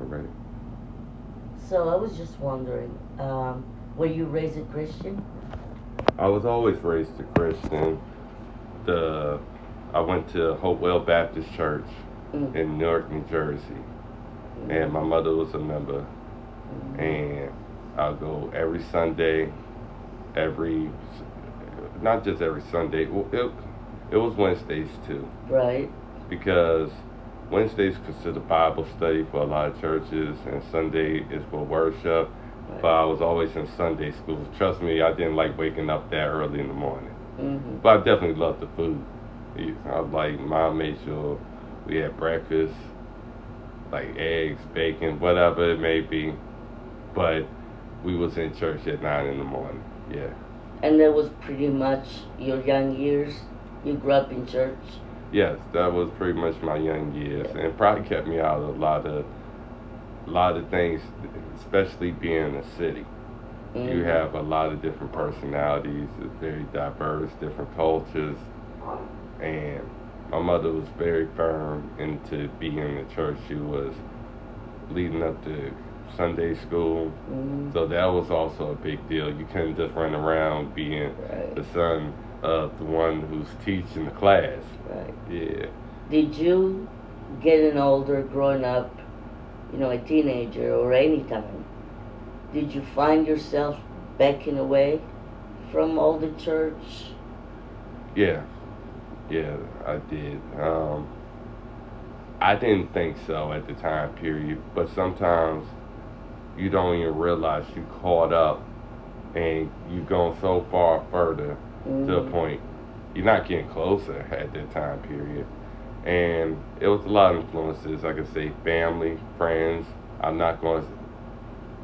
already. So I was just wondering, were you raised a Christian? I was always raised a Christian. The I went to Hopewell Baptist Church Mm. in Newark, New Jersey, and my Mm. mother was a member. Mm. And I'll go every Sunday, every not just every Sunday. Well, it was Wednesdays too, Right. because Wednesdays considered Bible study for a lot of churches, and Sunday is for worship. But Right. I was always in Sunday school. Trust me, I didn't like waking up that early in the morning. Mm-hmm. But I definitely loved the food. I was like, mom made sure we had breakfast, like eggs, bacon, whatever it may be. But we was in church at 9 in the morning. Yeah. And that was pretty much your young years. You grew up in church. Yes, that was pretty much my young years, Yeah. and probably kept me out of a lot of things, especially being in a city. Mm-hmm. You have a lot of different personalities. It's very diverse, different cultures, and my mother was very firm into being in the church. She was leading up to Sunday school, Mm-hmm. so that was also a big deal. You couldn't just run around being Right. the son of the one who's teaching the class. Right. Yeah. Did you, getting older, growing up, a teenager or any time, did you find yourself backing away from all the church? Yeah, yeah, I did. I didn't think so at the time period, but sometimes you don't even realize you caught up and you've gone so far further to a Mm-hmm. point you're not getting closer at that time period. And it was a lot of influences. Like I could say family, friends. I'm not going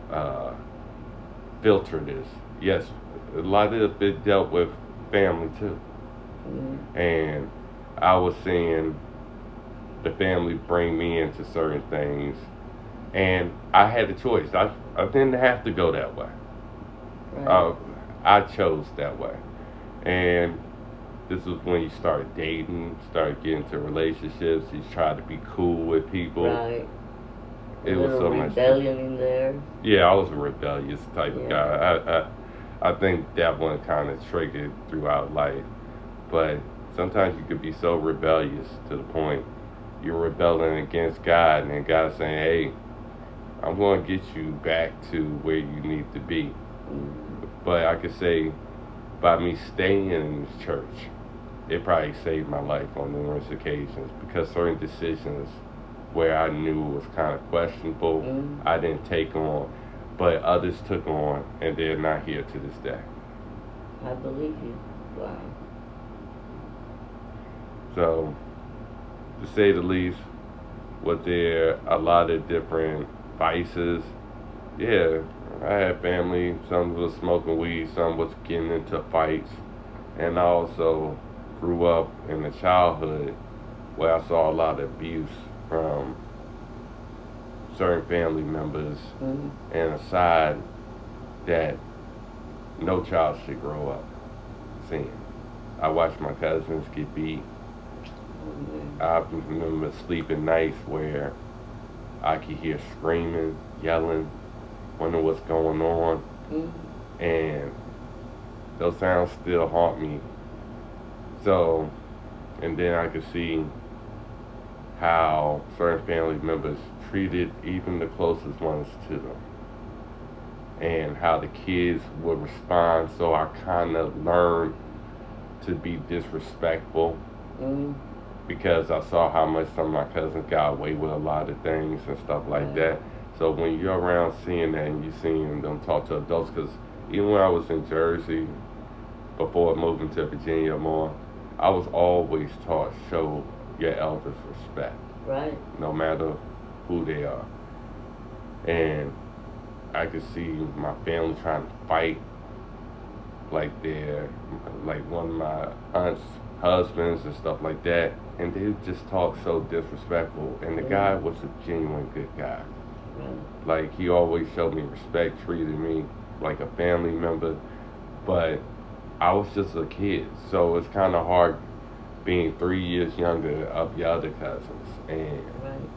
to filter this. Yes, a lot of it dealt with family too. Mm-hmm. And I was seeing the family bring me into certain things, and I had a choice. I didn't have to go that way. Right. I chose that way, and this was when you start dating, start getting into relationships. You try to be cool with people. Right. It A was little so much. rebellion in there. Yeah, I was a rebellious type of Yeah. guy. I think that one kind of triggered throughout life, but sometimes you could be so rebellious to the point you're rebelling against God, and then God's saying, "Hey, I'm going to get you back to where you need to be." Mm-hmm. But I could say, by me staying in this church, it probably saved my life on numerous occasions, because certain decisions where I knew was kind of questionable, Mm-hmm. I didn't take on, but others took on, and they're not here to this day. I believe you. Wow. So, to say the least, was there a lot of different vices? Yeah, I had family. Some was smoking weed, some was getting into fights, and I also grew up in a childhood where I saw a lot of abuse from certain family members, Mm-hmm. and a side that no child should grow up seeing. I watched my cousins get beat. Mm-hmm. I remember sleeping nights where I could hear screaming, yelling, wondering what's going on, Mm-hmm. and those sounds still haunt me. So, and then I could see how certain family members treated even the closest ones to them, and how the kids would respond. So I kind of learned to be disrespectful, Mm-hmm. because I saw how much some of my cousins got away with a lot of things and stuff like Right. that. So when you're around seeing that and you seeing them talk to adults, because even when I was in Jersey before moving to Virginia more, I was always taught show your elders respect, Right. no matter who they are. And I could see my family trying to fight like one of my aunt's husbands and stuff like that, and they just talk so disrespectful. And the guy was a genuine good guy. Right. Like, he always showed me respect, treated me like a family member, but I was just a kid, so it's kind of hard being 3 years younger of your other cousins, and Right.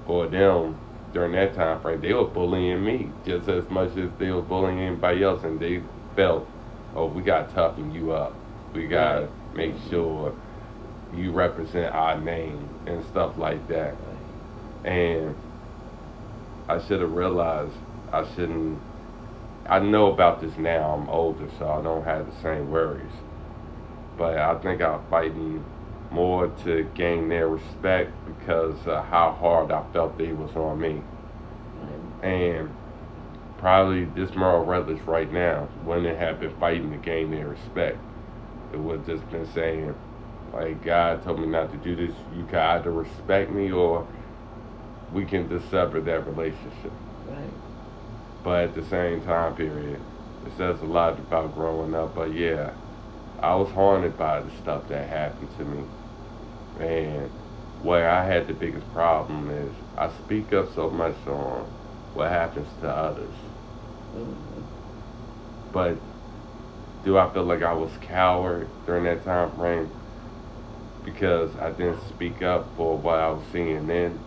for them during that time frame, they were bullying me just as much as they were bullying anybody else, and they felt, oh, we got to toughen you up. We got to make sure you represent our name and stuff like that. And I should have realized I shouldn't. I know about this now. I'm older, so I don't have the same worries. But I think I'm fighting more to gain their respect because of how hard I felt they was on me. And probably this Merle Rutledge right now wouldn't have been fighting to gain their respect. It would have just been saying, like, God told me not to do this. You got to respect me or we can just sever that relationship. Right. But at the same time period, it says a lot about growing up. But yeah, I was haunted by the stuff that happened to me. And where I had the biggest problem is I speak up so much on what happens to others. Mm-hmm. But do I feel like I was coward during that time frame because I didn't speak up for what I was seeing then?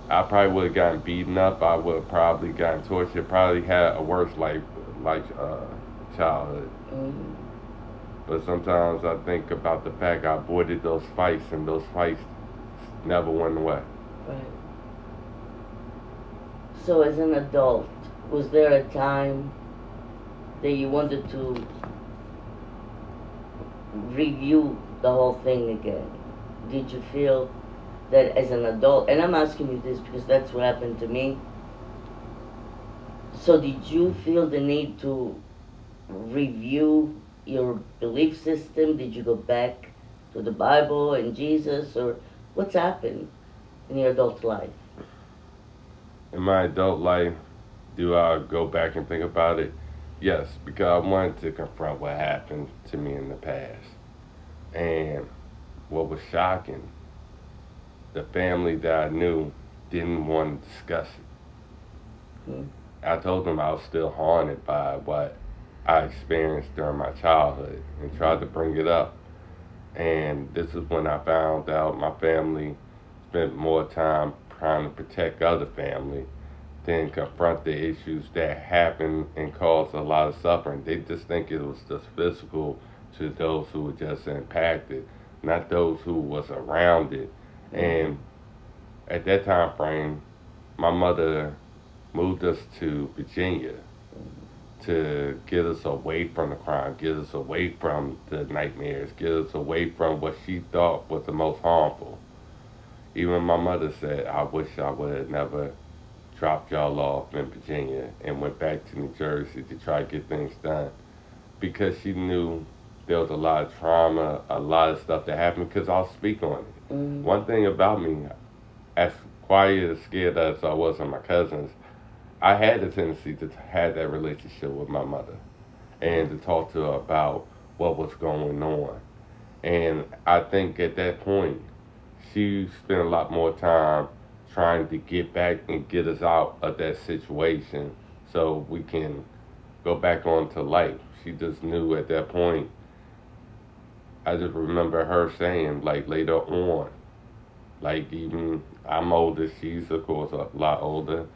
I probably would have gotten beaten up. I would have probably gotten tortured. Probably had a worse childhood. Mm-hmm. But sometimes I think about the fact I avoided those fights, and those fights never went away. Right. So as an adult, was there a time that you wanted to review the whole thing again? Did you feel that as an adult, and I'm asking you this because that's what happened to me, so did you feel the need to review your belief system? Did you go back to the Bible and Jesus, or what's happened in your adult life? In my adult life, do I go back and think about it? Yes, because I wanted to confront what happened to me in the past. And what was shocking, the family that I knew didn't want to discuss it. Hmm. I told them I was still haunted by what I experienced during my childhood and tried to bring it up. And this is when I found out my family spent more time trying to protect other family than confront the issues that happened and caused a lot of suffering. They just think it was just physical to those who were just impacted, not those who was around it. And at that time frame, my mother moved us to Virginia to get us away from the crime, get us away from the nightmares, get us away from what she thought was the most harmful. Even my mother said, I wish I would have never dropped y'all off in Virginia and went back to New Jersey to try to get things done. Because she knew there was a lot of trauma, a lot of stuff that happened, because I'll speak on it. Mm-hmm. One thing about me, as quiet and scared as I was of my cousins, I had a tendency to have that relationship with my mother and to talk to her about what was going on. And I think at that point, she spent a lot more time trying to get back and get us out of that situation so we can go back on to life. She just knew at that point. I just remember her saying, like, later on, like, even I'm older, she's of course a lot older,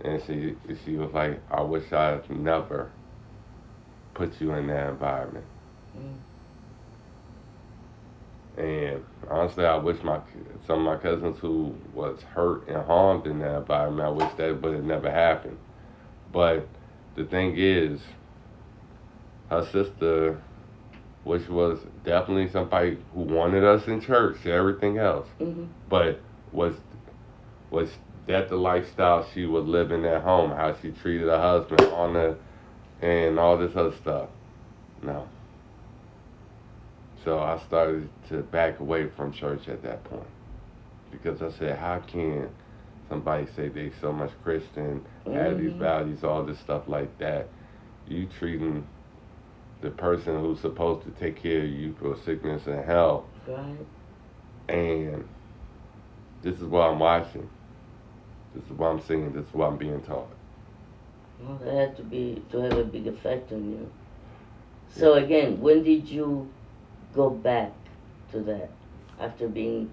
and she was like, I wish I had never put you in that environment. And honestly, I wish some of my cousins who was hurt and harmed in that environment, I wish that would have never happened. But the thing is, her sister, which was definitely somebody who wanted us in church and everything else, but was that the lifestyle she was living at home, how she treated her husband on the, and all this other stuff? No. So I started to back away from church at that point. Because I said, how can somebody say they so much Christian, have these values, all this stuff like that? You treating the person who's supposed to take care of you for sickness and health. Right. And this is what I'm watching. This is what I'm seeing. This is what I'm being taught. Well, that had to have a big effect on you. So again, when did you go back to that after being